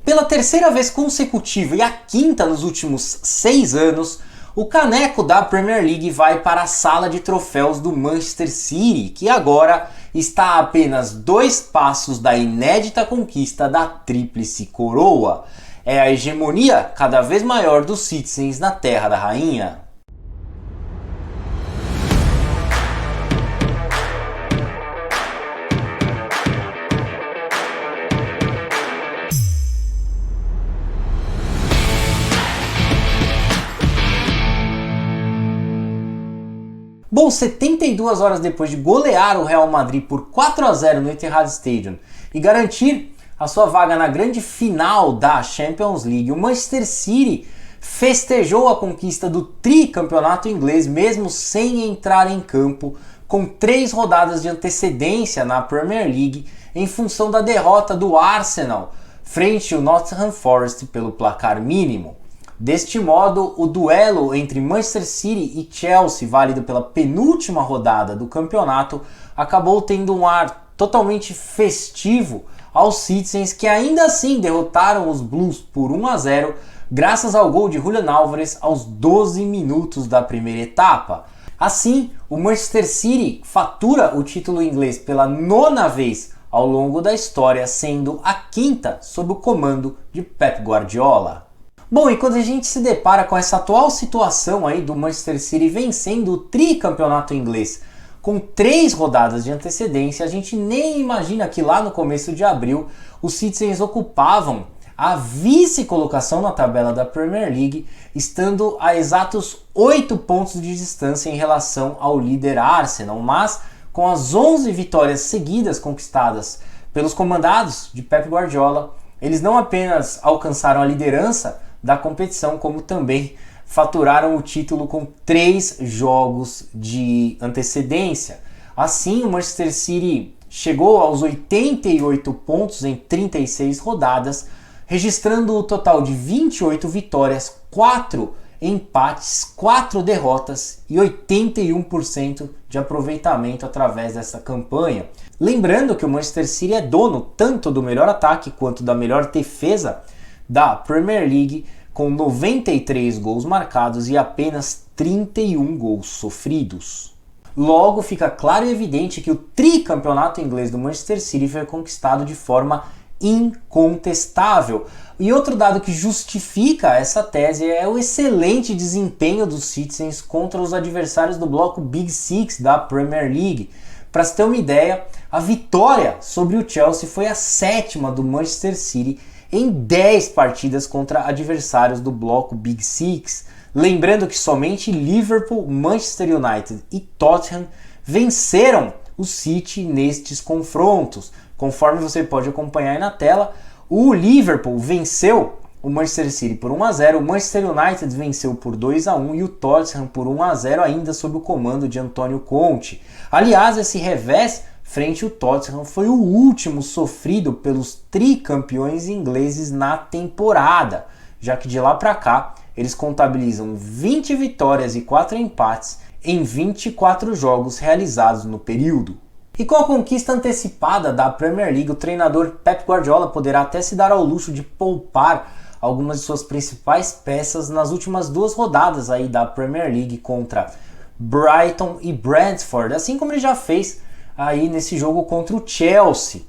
Pela terceira vez consecutiva e a quinta nos últimos 6 anos, o caneco da Premier League vai para a sala de troféus do Manchester City, que agora está a apenas 2 passos da inédita conquista da Tríplice Coroa. É a hegemonia cada vez maior dos Citizens na Terra da Rainha. Bom, 72 horas depois de golear o Real Madrid por 4-0 no Etihad Stadium e garantir a sua vaga na grande final da Champions League, o Manchester City festejou a conquista do tricampeonato inglês mesmo sem entrar em campo, com 3 rodadas de antecedência na Premier League em função da derrota do Arsenal frente ao Nottingham Forest pelo placar mínimo. Deste modo, o duelo entre Manchester City e Chelsea, válido pela penúltima rodada do campeonato, acabou tendo um ar totalmente festivo aos Citizens, que ainda assim derrotaram os Blues por 1-0, graças ao gol de Julian Álvares aos 12 minutos da primeira etapa. Assim, o Manchester City fatura o título inglês pela 9ª vez ao longo da história, sendo a 5ª sob o comando de Pep Guardiola. Bom, e quando a gente se depara com essa atual situação aí do Manchester City vencendo o tricampeonato inglês com 3 rodadas de antecedência, a gente nem imagina que lá no começo de abril os Citizens ocupavam a vice-colocação na tabela da Premier League, estando a exatos 8 pontos de distância em relação ao líder Arsenal, mas com as 11 vitórias seguidas conquistadas pelos comandados de Pep Guardiola, eles não apenas alcançaram a liderança da competição, como também faturaram o título com 3 jogos de antecedência. Assim, o Manchester City chegou aos 88 pontos em 36 rodadas, registrando o total de 28 vitórias, 4 empates, 4 derrotas e 81% de aproveitamento através dessa campanha. Lembrando que o Manchester City é dono tanto do melhor ataque quanto da melhor defesa da Premier League, com 93 gols marcados e apenas 31 gols sofridos. Logo, fica claro e evidente que o tricampeonato inglês do Manchester City foi conquistado de forma incontestável. E outro dado que justifica essa tese é o excelente desempenho dos Citizens contra os adversários do bloco Big Six da Premier League. Para se ter uma ideia, a vitória sobre o Chelsea foi a 7ª do Manchester City em 10 partidas contra adversários do bloco Big Six. Lembrando que somente Liverpool, Manchester United e Tottenham venceram o City nestes confrontos. Conforme você pode acompanhar aí na tela, o Liverpool venceu o Manchester City por 1-0, o Manchester United venceu por 2-1 e o Tottenham por 1-0, ainda sob o comando de Antonio Conte. Aliás, esse revés frente ao Tottenham foi o último sofrido pelos tricampeões ingleses na temporada, já que de lá para cá eles contabilizam 20 vitórias e 4 empates em 24 jogos realizados no período. E com a conquista antecipada da Premier League, o treinador Pep Guardiola poderá até se dar ao luxo de poupar algumas de suas principais peças nas últimas 2 rodadas aí da Premier League contra Brighton e Brentford, assim como ele já fez aí nesse jogo contra o Chelsea.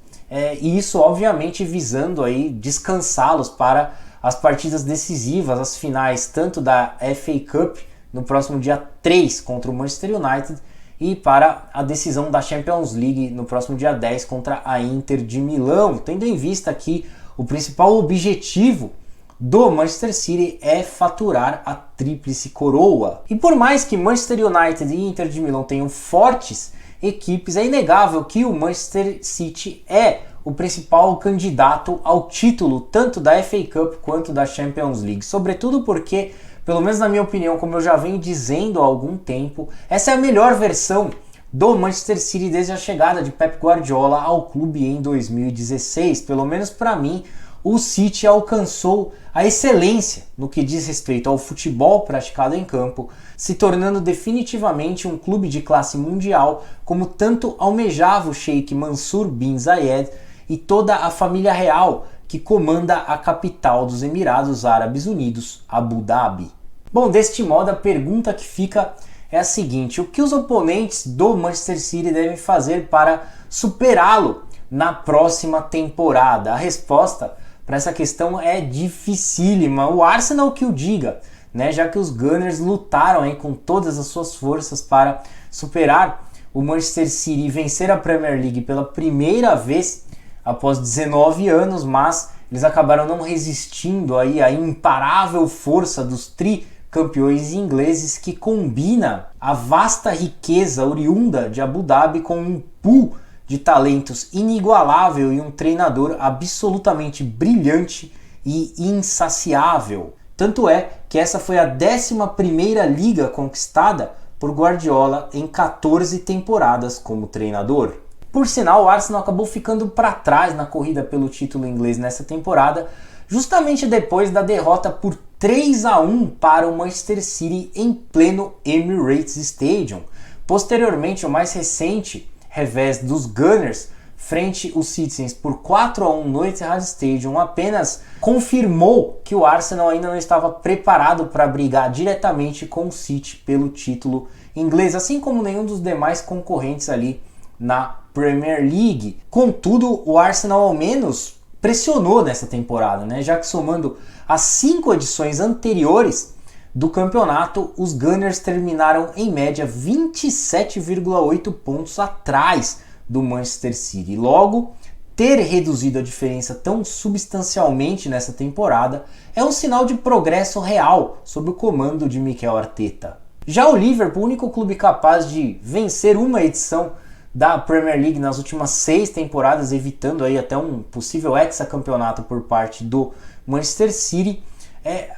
E isso obviamente visando aí descansá-los para as partidas decisivas, as finais tanto da FA Cup no próximo dia 3 contra o Manchester United e para a decisão da Champions League no próximo dia 10 contra a Inter de Milão, tendo em vista que o principal objetivo do Manchester City é faturar a Tríplice Coroa. E por mais que Manchester United e Inter de Milão tenham fortes equipes, é inegável que o Manchester City é o principal candidato ao título tanto da FA Cup quanto da Champions League, sobretudo porque, pelo menos na minha opinião, como eu já venho dizendo há algum tempo, essa é a melhor versão do Manchester City desde a chegada de Pep Guardiola ao clube em 2016. Pelo menos para mim, o City alcançou a excelência no que diz respeito ao futebol praticado em campo, se tornando definitivamente um clube de classe mundial, como tanto almejava o Sheikh Mansour bin Zayed e toda a família real que comanda a capital dos Emirados Árabes Unidos, Abu Dhabi. Bom, deste modo a pergunta que fica é a seguinte: o que os oponentes do Manchester City devem fazer para superá-lo na próxima temporada? A resposta para essa questão é dificílima. O Arsenal que o diga, né? Já que os Gunners lutaram aí com todas as suas forças para superar o Manchester City e vencer a Premier League pela primeira vez após 19 anos, mas eles acabaram não resistindo aí à imparável força dos tricampeões ingleses, que combina a vasta riqueza oriunda de Abu Dhabi com um pool de talentos inigualável e um treinador absolutamente brilhante e insaciável. Tanto é que essa foi a 11ª liga conquistada por Guardiola em 14 temporadas como treinador. Por sinal, o Arsenal acabou ficando para trás na corrida pelo título inglês nessa temporada, justamente depois da derrota por 3-1 para o Manchester City em pleno Emirates Stadium. Posteriormente, o mais recente revés dos Gunners frente aos Citizens por 4-1 no Etihad Stadium apenas confirmou que o Arsenal ainda não estava preparado para brigar diretamente com o City pelo título inglês, assim como nenhum dos demais concorrentes ali na Premier League. Contudo, o Arsenal ao menos pressionou nessa temporada, né? Já que somando as 5 edições anteriores do campeonato, os Gunners terminaram em média 27,8 pontos atrás do Manchester City. Logo, ter reduzido a diferença tão substancialmente nessa temporada é um sinal de progresso real sob o comando de Mikel Arteta. Já o Liverpool, o único clube capaz de vencer uma edição da Premier League nas últimas 6 temporadas, evitando aí até um possível hexacampeonato por parte do Manchester City,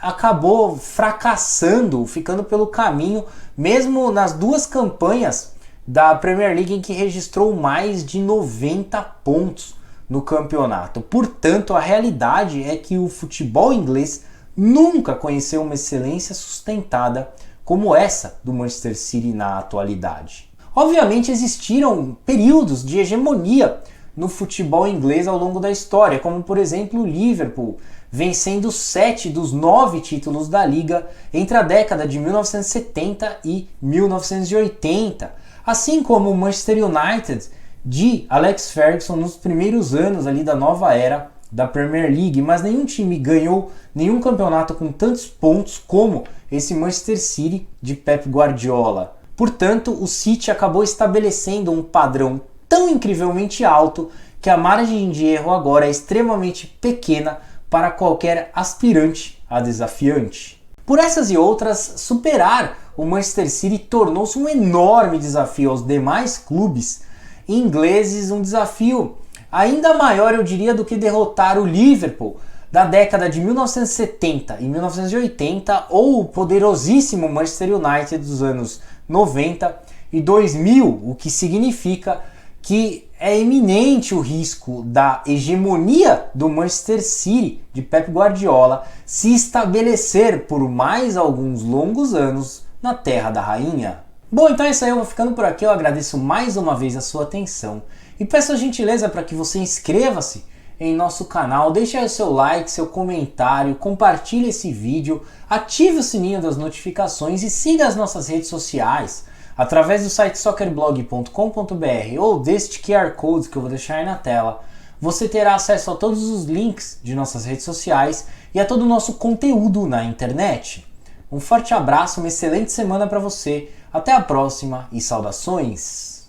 acabou fracassando, ficando pelo caminho, mesmo nas 2 campanhas da Premier League em que registrou mais de 90 pontos no campeonato. Portanto, a realidade é que o futebol inglês nunca conheceu uma excelência sustentada como essa do Manchester City na atualidade. Obviamente existiram períodos de hegemonia no futebol inglês ao longo da história, como por exemplo o Liverpool, vencendo 7 dos 9 títulos da liga entre a década de 1970 e 1980, assim como o Manchester United de Alex Ferguson nos primeiros anos ali da nova era da Premier League, mas nenhum time ganhou nenhum campeonato com tantos pontos como esse Manchester City de Pep Guardiola. Portanto, o City acabou estabelecendo um padrão tão incrivelmente alto que a margem de erro agora é extremamente pequena para qualquer aspirante a desafiante. Por essas e outras, superar o Manchester City tornou-se um enorme desafio aos demais clubes ingleses, um desafio ainda maior, eu diria, do que derrotar o Liverpool da década de 1970 e 1980 ou o poderosíssimo Manchester United dos anos 90 e 2000, o que significa que é iminente o risco da hegemonia do Manchester City de Pep Guardiola se estabelecer por mais alguns longos anos na Terra da Rainha. Bom, então é isso aí, eu vou ficando por aqui, eu agradeço mais uma vez a sua atenção e peço a gentileza para que você inscreva-se em nosso canal, deixe aí o seu like, seu comentário, compartilhe esse vídeo, ative o sininho das notificações e siga as nossas redes sociais através do site soccerblog.com.br ou deste QR Code que eu vou deixar aí na tela. Você terá acesso a todos os links de nossas redes sociais e a todo o nosso conteúdo na internet. Um forte abraço, uma excelente semana para você, até a próxima e saudações!